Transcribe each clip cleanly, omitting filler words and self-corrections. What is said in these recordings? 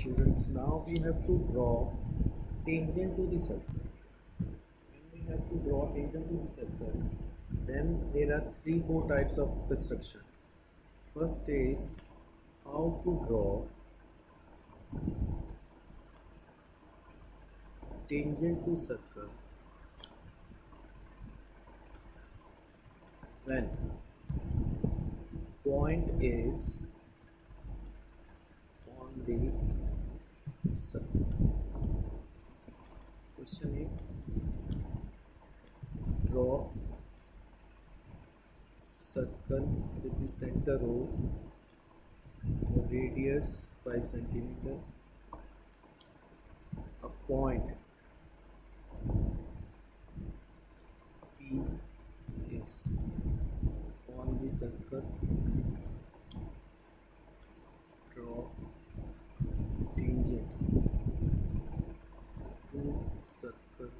students, now we have to draw tangent to the circle. When we have to draw tangent to the circle, then there are 3-4 types of construction. First is how to draw tangent to circle when point is on the circle. Question is draw circle with the center O, radius 5 centimeter, a point P is on the circle, draw tangent to circle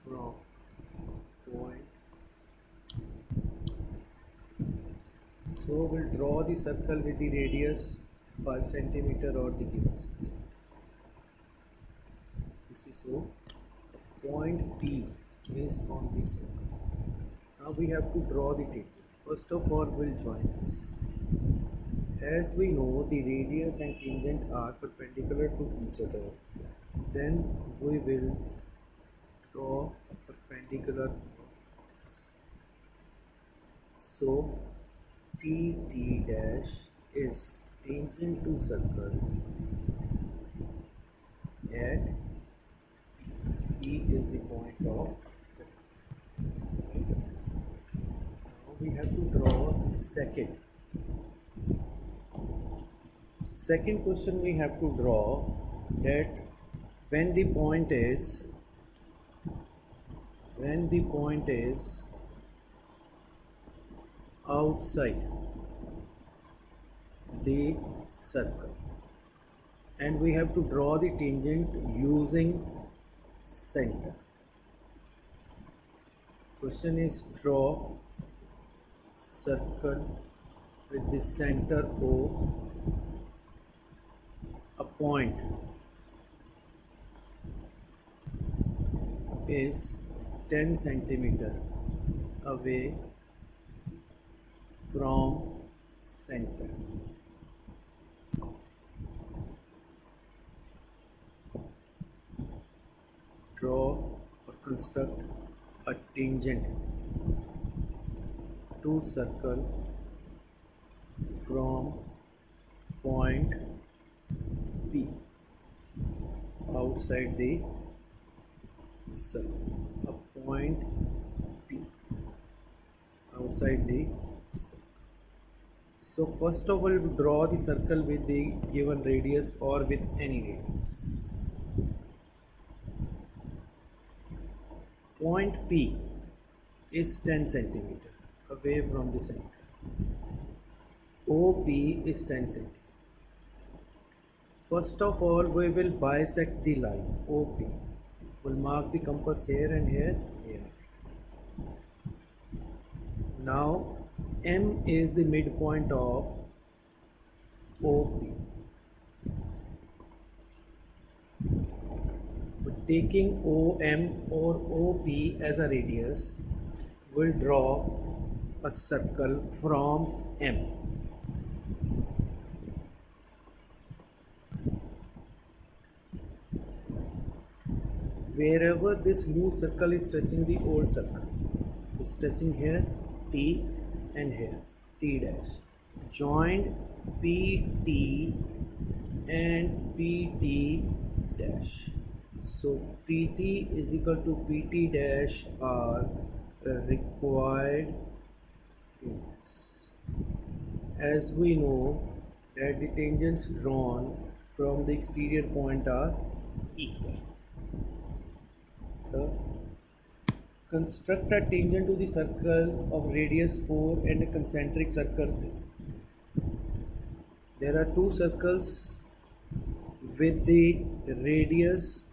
from point. So we'll draw the circle with the radius 5 centimeter or the given circle. This is so. Point P is on the circle. Now we have to draw the tangent. First of all, we'll join this. As we know, the radius and tangent are perpendicular to each other. Then we will draw a perpendicular point. So T dash is tangent to circle at P is the point of. Now we have to draw the second question. We have to draw that when the point is outside the circle, and we have to draw the tangent using center. Question is draw circle with the center O, a point is 10 centimeter away from center. Draw or construct a tangent to circle from point P outside the circle. A point P outside the circle. So first of all, draw the circle with the given radius or with any radius. Point P is 10 centimeter away from the center. OP is 10 centimeter. First of all, we will bisect the line OP. We'll mark the compass here and here. Now M is the midpoint of OP. Taking OM or OP as a radius, we'll draw a circle from M. Wherever this new circle is touching the old circle, it's touching here T and here T dash, joined PT and PT dash. So PT is equal to PT dash are required units. As we know that the tangents drawn from the exterior point are equal. Construct a tangent to the circle of radius 4 and a concentric circle this. There are two circles with the radius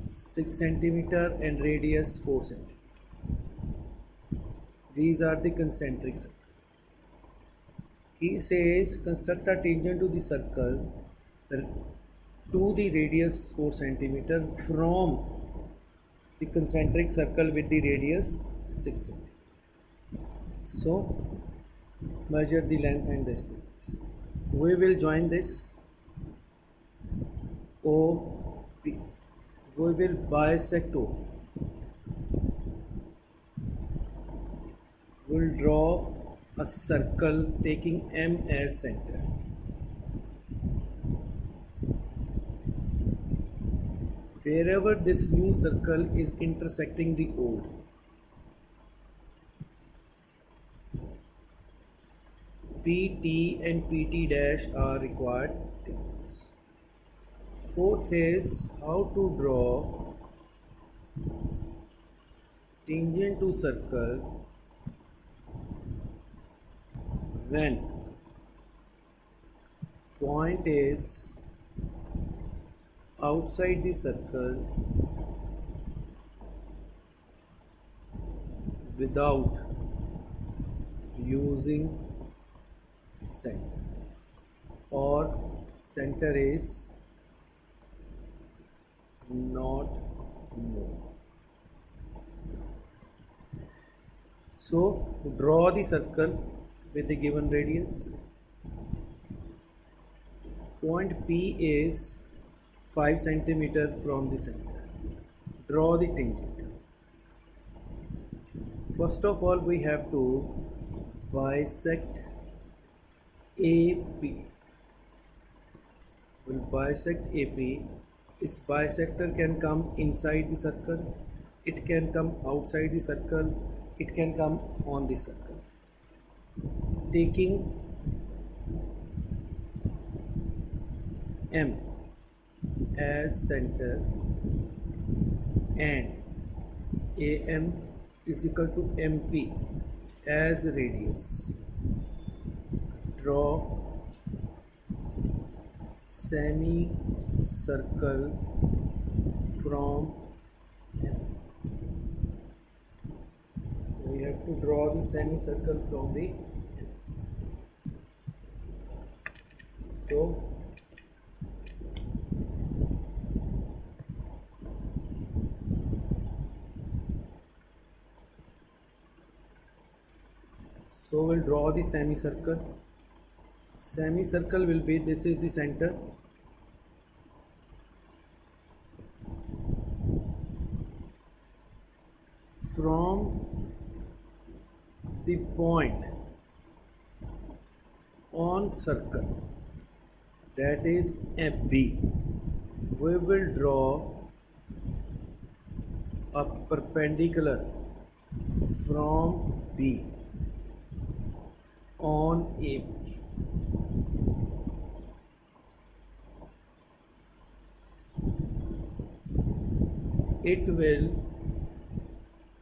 6 centimeter and radius 4 centimeter. These are the concentric circles. He says construct a tangent to the circle to the radius 4 centimeter from the concentric circle with the radius 6 centimeter. So measure the length and distance. We will join this OP. We will bisect OP. We will draw a circle taking M as center. Wherever this new circle is intersecting the old, PT and PT dash are required tangents. Fourth is how to draw tangent to circle when point is outside the circle without using center, or center is not known. So draw the circle with the given radius. Point P is 5 centimeter from the center. Draw the tangent. First of all, we have to bisect AP. We'll bisect AP. This bisector can come inside the circle, it can come outside the circle, it can come on the circle. Taking M as center and AM is equal to MP as radius, draw semicircle from M. We have to draw the semicircle from the M. So we'll draw the semicircle. Semicircle will be, this is the center, from the point on circle, that is FB, we will draw a perpendicular from B on AP. It will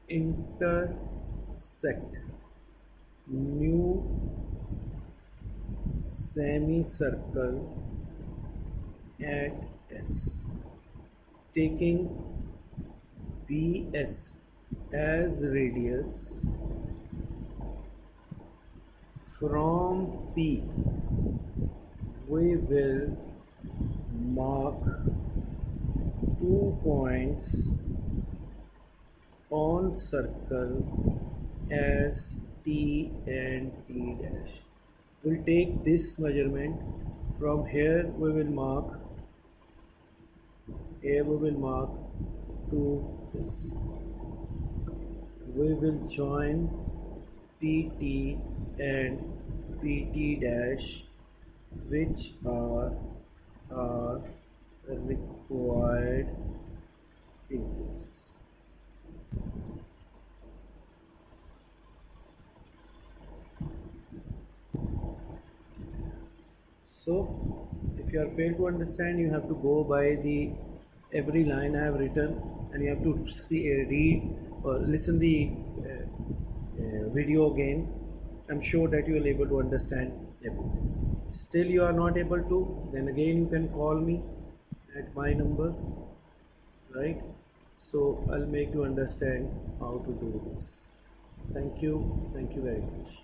intersect new semicircle at S, taking BS as radius. From P we will mark 2 points on circle as T and T dash. We'll take this measurement. From here we will mark, here we will mark to this. We will join PT and PT dash, which are required tangents. So if you are failed to understand, you have to go by the every line I have written, and you have to see, read or listen the video again. I'm sure that you will able to understand everything. Still you are not able to, then again you can call me at my number, right? So I'll make you understand how to do this. Thank you very much.